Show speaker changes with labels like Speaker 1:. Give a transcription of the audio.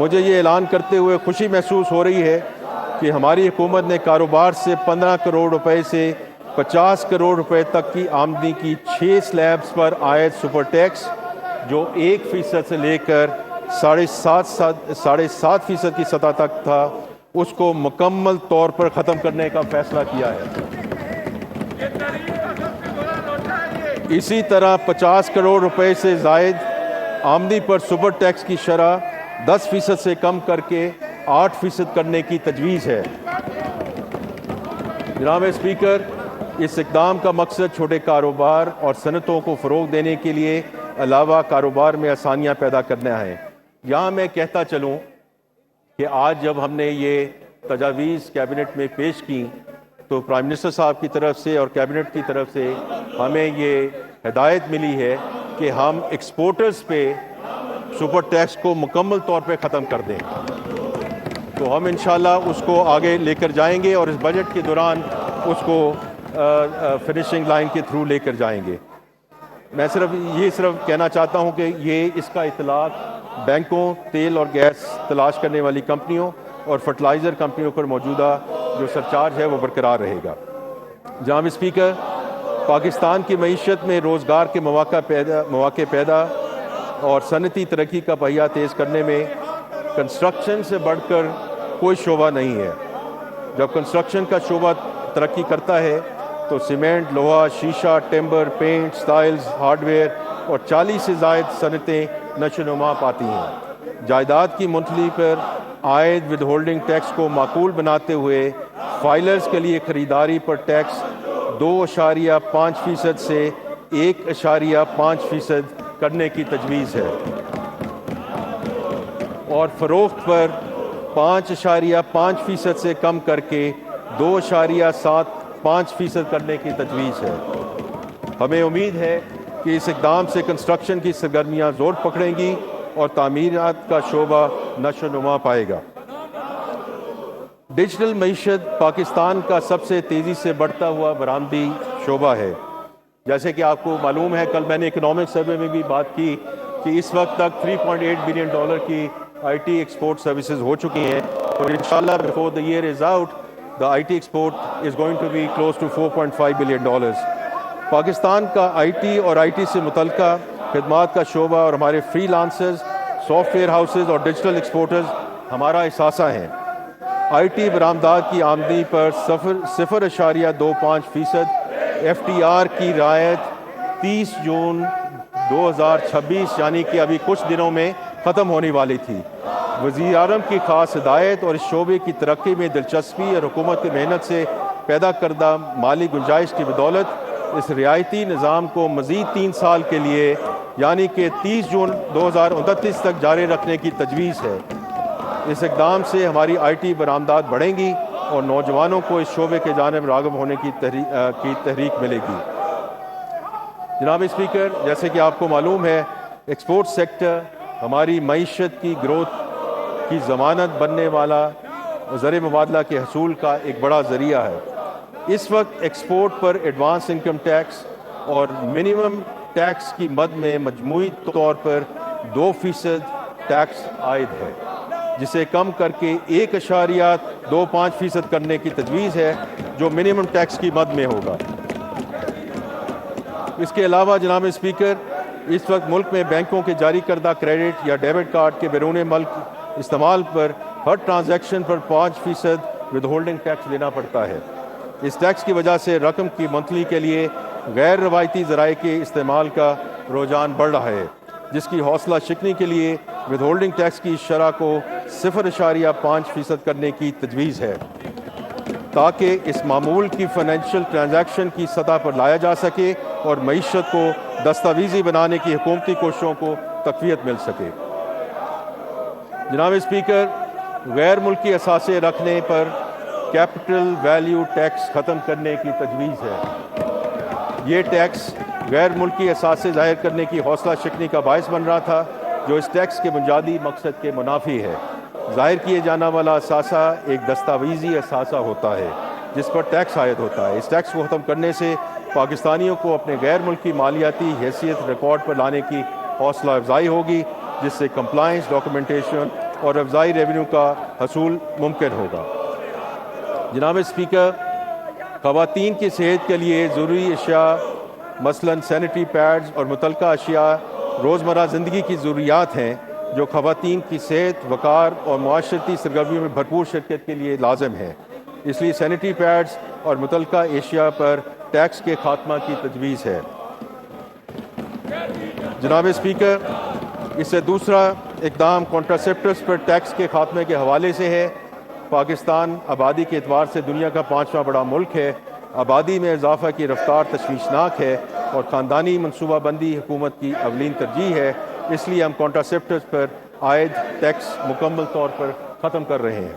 Speaker 1: مجھے یہ اعلان کرتے ہوئے خوشی محسوس ہو رہی ہے کہ ہماری حکومت نے کاروبار سے 15 کروڑ روپے سے 50 کروڑ روپے تک کی آمدنی کی 6 سلیبز پر عائد سپر ٹیکس جو 1% سے لے کر 7.5% کی سطح تک تھا اس کو مکمل طور پر ختم کرنے کا فیصلہ کیا ہے۔ اسی طرح 50 کروڑ روپے سے زائد آمدنی پر سپر ٹیکس کی شرح 10% سے کم کر کے 8% کرنے کی تجویز ہے۔ جناب اسپیکر، اس اقدام کا مقصد چھوٹے کاروبار اور صنعتوں کو فروغ دینے کے لیے علاوہ کاروبار میں آسانیاں پیدا کرنا ہے۔ یہاں میں کہتا چلوں کہ آج جب ہم نے یہ تجاویز کیبنٹ میں پیش کی تو پرائم منسٹر صاحب کی طرف سے اور کیبنٹ کی طرف سے ہمیں یہ ہدایت ملی ہے کہ ہم ایکسپورٹرز پہ سپر ٹیکس کو مکمل طور پہ ختم کر دیں۔ تو ہم انشاءاللہ اس کو آگے لے کر جائیں گے اور اس بجٹ کے دوران اس کو فنشنگ لائن کے تھرو لے کر جائیں گے۔ میں صرف کہنا چاہتا ہوں کہ یہ اس کا اطلاق بینکوں، تیل اور گیس تلاش کرنے والی کمپنیوں اور فرٹیلائزر کمپنیوں پر موجودہ جو سرچارج ہے وہ برقرار رہے گا۔ جناب اسپیکر، پاکستان کی معیشت میں روزگار کے مواقع پیدا اور صنعتی ترقی کا پہیہ تیز کرنے میں کنسٹرکشن سے بڑھ کر کوئی شعبہ نہیں ہے۔ جب کنسٹرکشن کا شعبہ ترقی کرتا ہے تو سیمنٹ، لوہا، شیشہ، timber, paint, tiles, hardware اور 40 سے زائد صنعتیں نشو و نما پاتی ہیں۔ جائیداد کی منتقلی پر عائد ود ہولڈنگ ٹیکس کو معقول بناتے ہوئے فائلرز کے لیے خریداری پر ٹیکس 2.5% سے 1.5% کرنے کی تجویز ہے اور فروخت پر 5.5% سے کم کر کے 2.75% کرنے کی تجویز ہے۔ ہمیں امید ہے کہ اس اقدام سے کنسٹرکشن کی سرگرمیاں زور پکڑیں گی اور تعمیرات کا شعبہ نشو و نما پائے گا۔ ڈیجیٹل معیشت پاکستان کا سب سے تیزی سے بڑھتا ہوا برآمدی شعبہ ہے۔ جیسے کہ آپ کو معلوم ہے، کل میں نے اکنامک سروے میں بھی بات کی کہ اس وقت تک $3.8 بلین کی آئی ٹی ایکسپورٹ سروسز ہو چکی ہیں اور انشاءاللہ before the year is out the IT export is going to be close to $4.5 billion. Pakistan کا آئی ٹی اور آئی ٹی سے متعلقہ خدمات کا شعبہ اور ہمارے free lancers, soft where houses اور ڈیجیٹل ایکسپورٹرز ہمارا اثاثہ ہیں۔ آئی ٹی برآمدات کی آمدنی پر 0.25% FTR کی رعایت 30 جون 2026 یعنی کہ ابھی کچھ دنوں میں ختم ہونے والی تھی۔ وزیر اعظم کی خاص ہدایت اور اس شعبے کی ترقی میں دلچسپی اور حکومت کی محنت سے پیدا کردہ مالی گنجائش کی بدولت اس رعایتی نظام کو مزید 3 سال کے لیے یعنی کہ 30 جون 2029 تک جاری رکھنے کی تجویز ہے۔ اس اقدام سے ہماری آئی ٹی برآمدات بڑھیں گی اور نوجوانوں کو اس شعبے کے جانب راغب ہونے کی تحریک ملے گی۔ جناب اسپیکر، جیسے کہ آپ کو معلوم ہے، ایکسپورٹ سیکٹر ہماری معیشت کی گروتھ کی ضمانت بننے والا زر مبادلہ کے حصول کا ایک بڑا ذریعہ ہے۔ اس وقت ایکسپورٹ پر ایڈوانس انکم ٹیکس اور منیمم ٹیکس کی مد میں مجموعی طور پر 2% ٹیکس عائد ہے، جسے کم کر کے 1.25% کرنے کی تجویز ہے جو منیمم ٹیکس کی مد میں ہوگا۔ اس کے علاوہ جناب اسپیکر، اس وقت ملک میں بینکوں کے جاری کردہ کریڈٹ یا ڈیبٹ کارڈ کے بیرون ملک استعمال پر ہر ٹرانزیکشن پر 5% ود ہولڈنگ ٹیکس دینا پڑتا ہے۔ اس ٹیکس کی وجہ سے رقم کی منتقلی کے لیے غیر روایتی ذرائع کے استعمال کا رجحان بڑھ رہا ہے، جس کی حوصلہ شکنی کے لیے ود ہولڈنگ ٹیکس کی شرح کو 0.5% کرنے کی تجویز ہے تاکہ اس معمول کی فائنینشیل ٹرانزیکشن کی سطح پر لایا جا سکے اور معیشت کو دستاویزی بنانے کی حکومتی کوششوں کو تقویت مل سکے۔ جناب اسپیکر، غیر ملکی اثاثے رکھنے پر کیپٹل ویلیو ٹیکس ختم کرنے کی تجویز ہے۔ یہ ٹیکس غیر ملکی اثاثے ظاہر کرنے کی حوصلہ شکنی کا باعث بن رہا تھا، جو اس ٹیکس کے بنیادی مقصد کے منافی ہے۔ ظاہر کیے جانا والا اثاثہ ایک دستاویزی اثاثہ ہوتا ہے جس پر ٹیکس عائد ہوتا ہے۔ اس ٹیکس کو ختم کرنے سے پاکستانیوں کو اپنے غیر ملکی مالیاتی حیثیت ریکارڈ پر لانے کی حوصلہ افزائی ہوگی، جس سے کمپلائنس، ڈاکومنٹیشن اور افزائی ریونیو کا حصول ممکن ہوگا۔ جناب اسپیکر، خواتین کی صحت کے لیے ضروری اشیاء مثلاً سینیٹری پیڈز اور متعلقہ اشیاء روزمرہ زندگی کی ضروریات ہیں جو خواتین کی صحت، وقار اور معاشرتی سرگرمیوں میں بھرپور شرکت کے لیے لازم ہے۔ اس لیے سینیٹری پیڈز اور متعلقہ اشیاء پر ٹیکس کے خاتمہ کی تجویز ہے۔ جناب اسپیکر، اس سے دوسرا اقدام کنٹراسیپٹوس پر ٹیکس کے خاتمے کے حوالے سے ہے۔ پاکستان آبادی کے اعتبار سے دنیا کا 5واں بڑا ملک ہے۔ آبادی میں اضافہ کی رفتار تشویشناک ہے اور خاندانی منصوبہ بندی حکومت کی اولین ترجیح ہے۔ اس لیے ہم کنٹراسیپٹوس پر عائد ٹیکس مکمل طور پر ختم کر رہے ہیں۔